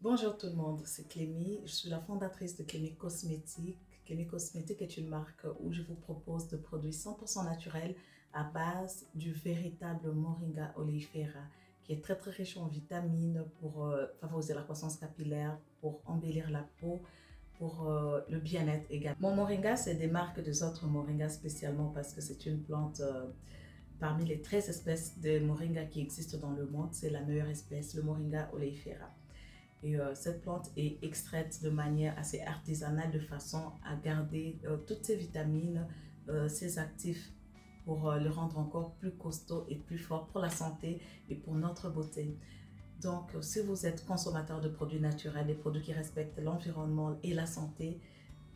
Bonjour tout le monde, c'est Clémy, je suis la fondatrice de Clémy Cosmétiques. Clémy Cosmétiques est une marque où je vous propose de produits 100% naturels à base du véritable Moringa oleifera qui est très riche en vitamines pour favoriser la croissance capillaire, pour embellir la peau, pour le bien-être également. Mon Moringa, c'est des marques des autres Moringa spécialement parce que c'est une plante parmi les 13 espèces de Moringa qui existent dans le monde, c'est la meilleure espèce, le Moringa oleifera. Et cette plante est extraite de manière assez artisanale de façon à garder toutes ses vitamines, ses actifs pour le rendre encore plus costaud et plus fort pour la santé et pour notre beauté. Donc, si vous êtes consommateur de produits naturels, des produits qui respectent l'environnement et la santé,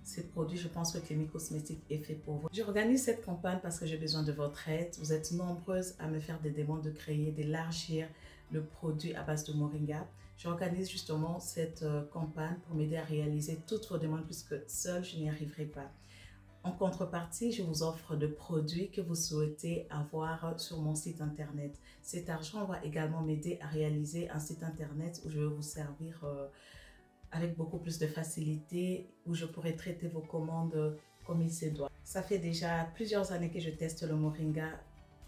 ces produits, je pense que Clémy Cosmétiques est fait pour vous. J'organise cette campagne parce que j'ai besoin de votre aide. Vous êtes nombreuses à me faire des demandes de créer, d'élargir le produit à base de Moringa. J'organise justement cette campagne pour m'aider à réaliser toutes vos demandes puisque seule, je n'y arriverai pas. En contrepartie, je vous offre de produits que vous souhaitez avoir sur mon site internet. Cet argent va également m'aider à réaliser un site internet où je vais vous servir avec beaucoup plus de facilité, où je pourrai traiter vos commandes comme il se doit. Ça fait déjà plusieurs années que je teste le Moringa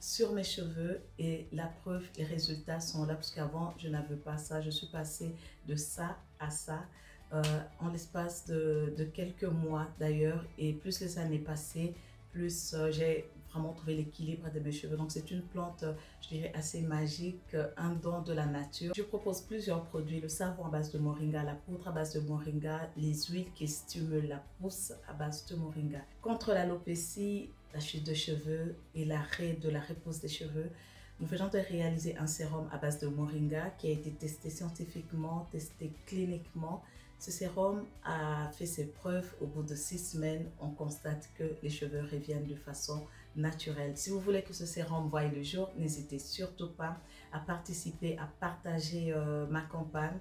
sur mes cheveux et la preuve, les résultats sont là parce qu'avant je n'avais pas ça. Je suis passée de ça à ça en l'espace de quelques mois d'ailleurs, et plus les années passées, plus j'ai vraiment trouvé l'équilibre de mes cheveux. Donc c'est une plante, je dirais, assez magique, un don de la nature. Je propose plusieurs produits, le savon à base de Moringa, la poudre à base de Moringa, les huiles qui stimulent la pousse à base de Moringa. Contre l'alopécie, la chute de cheveux et l'arrêt de la repousse des cheveux, nous venons de réaliser un sérum à base de Moringa qui a été testé scientifiquement, testé cliniquement. Ce sérum a fait ses preuves. Au bout de 6 semaines, on constate que les cheveux reviennent de façon naturelle. Si vous voulez que ce sérum voie le jour, n'hésitez surtout pas à participer, à partager ma campagne.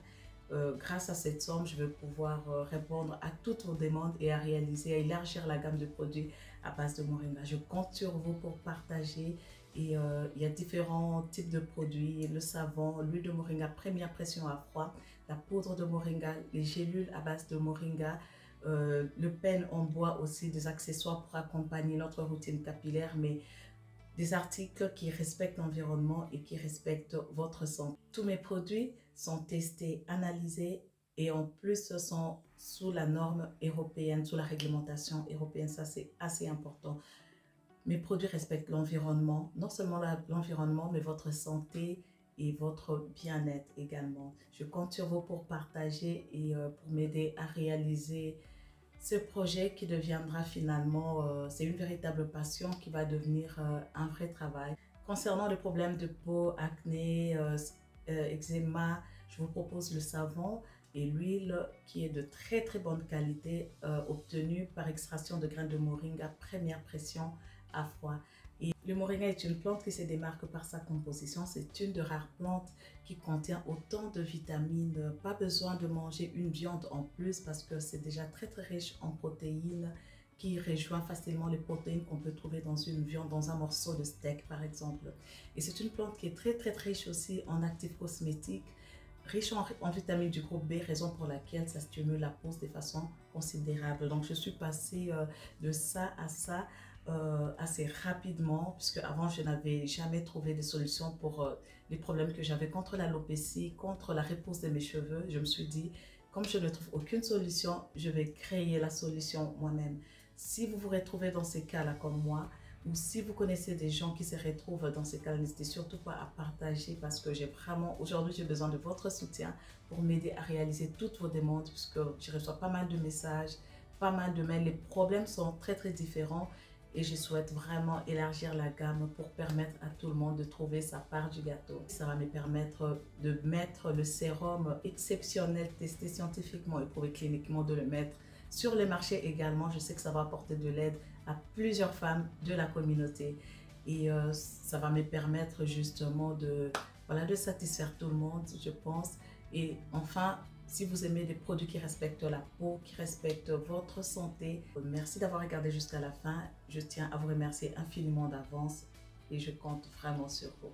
Grâce à cette somme, je vais pouvoir répondre à toutes vos demandes et à réaliser, à élargir la gamme de produits à base de Moringa. Je compte sur vous pour partager et il y a différents types de produits, le savon, l'huile de Moringa première pression à froid, la poudre de Moringa, les gélules à base de Moringa, le pen en bois aussi, des accessoires pour accompagner notre routine capillaire, mais des articles qui respectent l'environnement et qui respectent votre santé. Tous mes produits sont testés, analysés et en plus sont sous la norme européenne, sous la réglementation européenne. Ça, c'est assez important. Mes produits respectent l'environnement, non seulement l'environnement, mais votre santé et votre bien-être également. Je compte sur vous pour partager et pour m'aider à réaliser ce projet qui deviendra finalement, c'est une véritable passion qui va devenir un vrai travail. Concernant le problème de peau, acné, eczéma, je vous propose le savon et l'huile qui est de très bonne qualité, obtenue par extraction de graines de moringa première pression à froid. Et le moringa est une plante qui se démarque par sa composition. C'est une de rares plantes qui contient autant de vitamines. Pas besoin de manger une viande en plus parce que c'est déjà très riche en protéines qui rejoint facilement les protéines qu'on peut trouver dans une viande, dans un morceau de steak par exemple. Et c'est une plante qui est très riche aussi en actifs cosmétiques, riche en vitamines du groupe B, raison pour laquelle ça stimule la peau de façon considérable. Donc je suis passée de ça à ça assez rapidement, puisque avant je n'avais jamais trouvé de solution pour les problèmes que j'avais contre l'alopécie, contre la repousse de mes cheveux. Je me suis dit, comme je ne trouve aucune solution, je vais créer la solution moi-même. Si vous vous retrouvez dans ces cas-là comme moi, ou si vous connaissez des gens qui se retrouvent dans ces cas, n'hésitez surtout pas à partager parce que aujourd'hui j'ai besoin de votre soutien pour m'aider à réaliser toutes vos demandes puisque je reçois pas mal de messages, pas mal de mails. Les problèmes sont très différents et je souhaite vraiment élargir la gamme pour permettre à tout le monde de trouver sa part du gâteau. Ça va me permettre de mettre le sérum exceptionnel, testé scientifiquement et prouvé cliniquement, de le mettre sur le marché également. Je sais que ça va apporter de l'aide à plusieurs femmes de la communauté et ça va me permettre justement de satisfaire tout le monde, je pense. Et enfin, si vous aimez des produits qui respectent la peau, qui respectent votre santé, merci d'avoir regardé jusqu'à la fin. Je tiens à vous remercier infiniment d'avance et je compte vraiment sur vous.